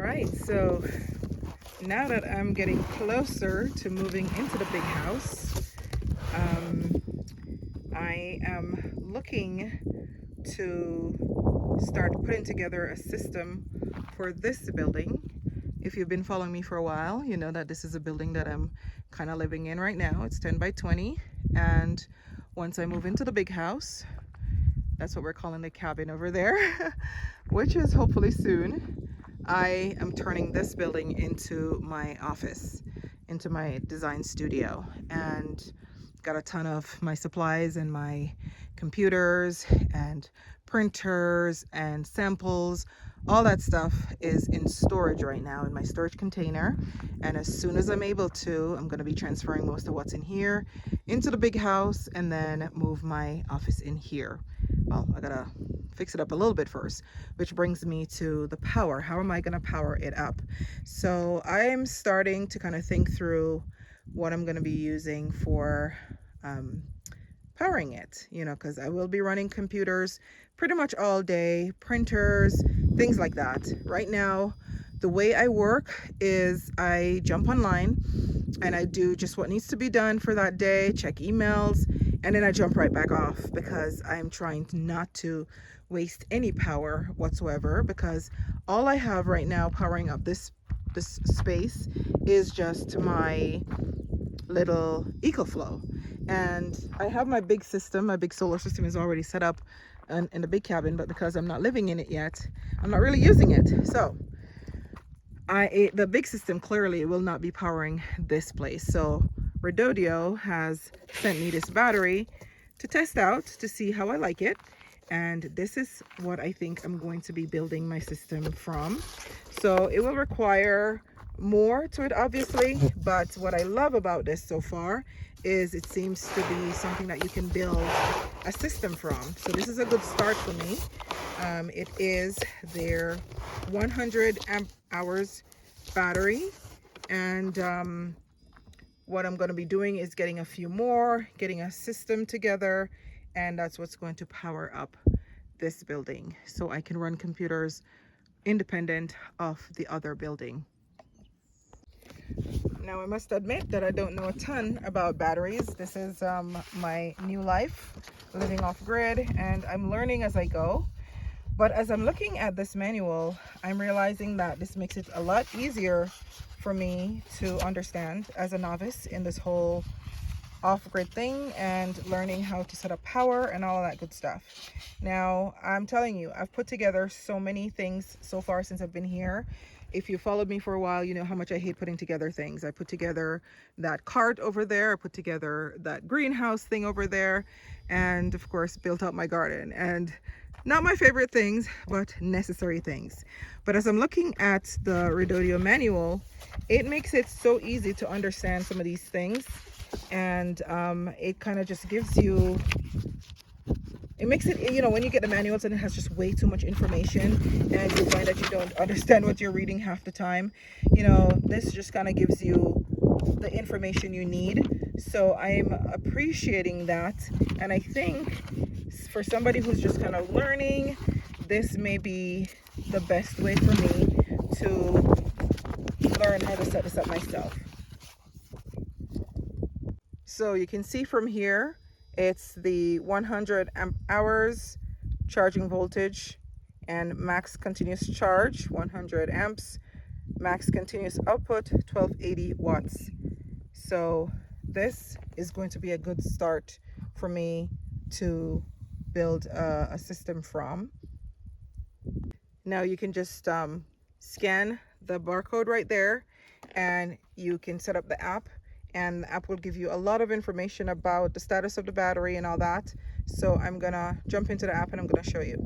right, so now that I'm getting closer to moving into the big house, I am looking to start putting together a system for this building. If you've been following me for a while, you know that this is a building that I'm kind of living in right now. It's 10 by 20, and once I move into the big house, that's what we're calling the cabin over there, which is hopefully soon, I am turning this building into my office, into my design studio, and got a ton of my supplies and my computers and printers and samples. All that stuff is in storage right now in my storage container, and as soon as I'm able to, I'm going to be transferring most of what's in here into the big house and then move my office in here. Well, I gotta fix it up a little bit first, which brings me to the power. How am I gonna power it up? So I'm starting to kind of think through what I'm gonna be using for powering it, you know, because I will be running computers pretty much all day, printers, things like that. Right now, the way I work is I jump online and I do just what needs to be done for that day, check emails, and then I jump right back off because I'm trying not to waste any power whatsoever, because all I have right now powering up this space is just my little EcoFlow. And I have my big system, my big solar system is already set up in the big cabin, but because I'm not living in it yet, I'm not really using it. So the big system clearly will not be powering this place. So Redodo has sent me this battery to test out to see how I like it. And this is what I think I'm going to be building my system from. So it will require more to it, obviously, but what I love about this so far is it seems to be something that you can build a system from. So this is a good start for me. It is their 100 amp hours battery, and what I'm going to be doing is getting a few more, getting a system together, and that's what's going to power up this building so I can run computers independent of the other building. Now, I must admit that I don't know a ton about batteries. This is my new life, living off grid, and I'm learning as I go. But as I'm looking at this manual, I'm realizing that this makes it a lot easier for me to understand as a novice in this whole off-grid thing and learning how to set up power and all of that good stuff. Now, I'm telling you, I've put together so many things so far since I've been here. If you followed me for a while, you know how much I hate putting together things. I put together that cart over there, I put together that greenhouse thing over there, and of course built out my garden. And not my favorite things, but necessary things. But as I'm looking at the Redodo manual, it makes it so easy to understand some of these things. And it kind of just gives you, it makes it, you know, when you get the manuals and it has just way too much information and you find that you don't understand what you're reading half the time, you know, this just kind of gives you the information you need. So I'm appreciating that, and I think for somebody who's just kind of learning, this may be the best way for me to learn how to set this up myself. So you can see from here, it's the 100 amp hours charging voltage and max continuous charge, 100 amps, max continuous output, 1280 watts. So this is going to be a good start for me to build a system from. Now you can just scan the barcode right there and you can set up the app, and the app will give you a lot of information about the status of the battery and all that. So I'm gonna jump into the app and I'm gonna show you.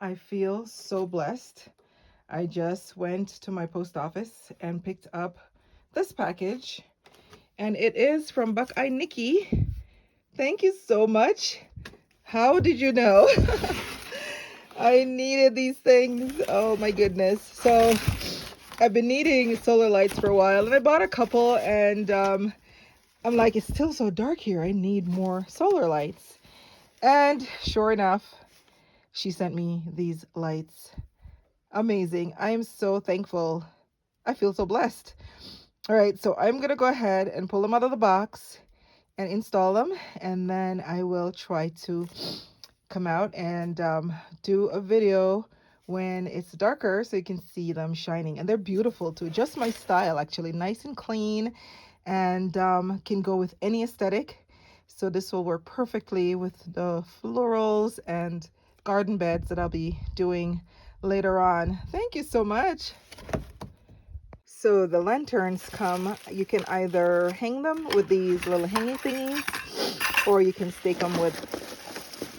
I feel so blessed. I just went to my post office and picked up this package, and it is from Buckeye Nikki. Thank you so much. How did you know? I needed these things. Oh my goodness. So I've been needing solar lights for a while, and I bought a couple, and I'm like, it's still so dark here. I need more solar lights. And sure enough, she sent me these lights. Amazing. I am so thankful. I feel so blessed. All right, so I'm going to go ahead and pull them out of the box and install them, and then I will try to come out and do a video when it's darker so you can see them shining. And they're beautiful too, just my style actually, nice and clean, and can go with any aesthetic. So this will work perfectly with the florals and garden beds that I'll be doing later on. Thank you so much. So the lanterns come, you can either hang them with these little hanging thingies, or you can stake them with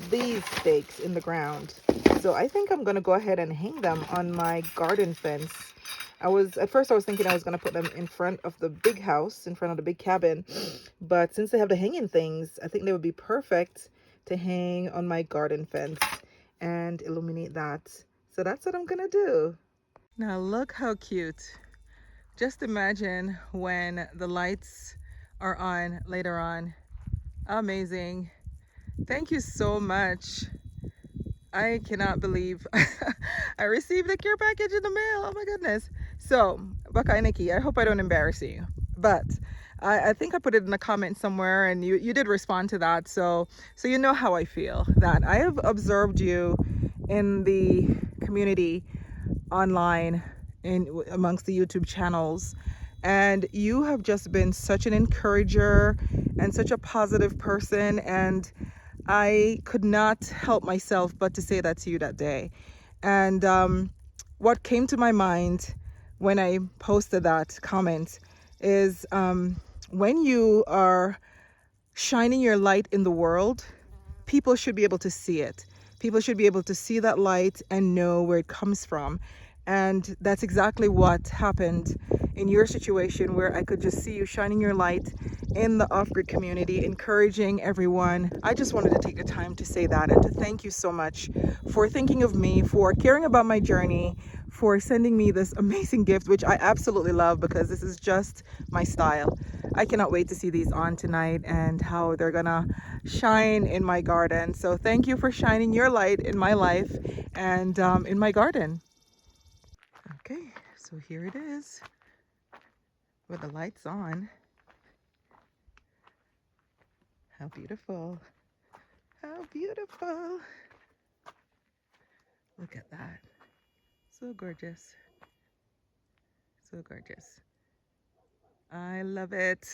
these stakes in the ground. So I think I'm gonna go ahead and hang them on my garden fence. At first I was thinking I was gonna put them in front of the big house, in front of the big cabin, but since they have the hanging things, I think they would be perfect to hang on my garden fence and illuminate that. So that's what I'm gonna do. Now look how cute. Just imagine when the lights are on later on. Amazing. Thank you so much. I cannot believe I received a care package in the mail. Oh my goodness. So, Buckeye Nikki, I hope I don't embarrass you, but I think I put it in a comment somewhere, and you did respond to that. So you know how I feel, that I have observed you in the community online, in amongst the YouTube channels, and you have just been such an encourager and such a positive person, and I could not help myself but to say that to you that day. And what came to my mind when I posted that comment is, when you are shining your light in the world, people should be able to see it. People should be able to see that light and know where it comes from. And that's exactly what happened in your situation, where I could just see you shining your light in the off-grid community, encouraging everyone. I just wanted to take the time to say that and to thank you so much for thinking of me, for caring about my journey, for sending me this amazing gift, which I absolutely love because this is just my style. I cannot wait to see these on tonight and how they're gonna shine in my garden. So thank you for shining your light in my life and in my garden. Okay, so here it is with the lights on. How beautiful. How beautiful. Look at that. So gorgeous. So gorgeous. I love it.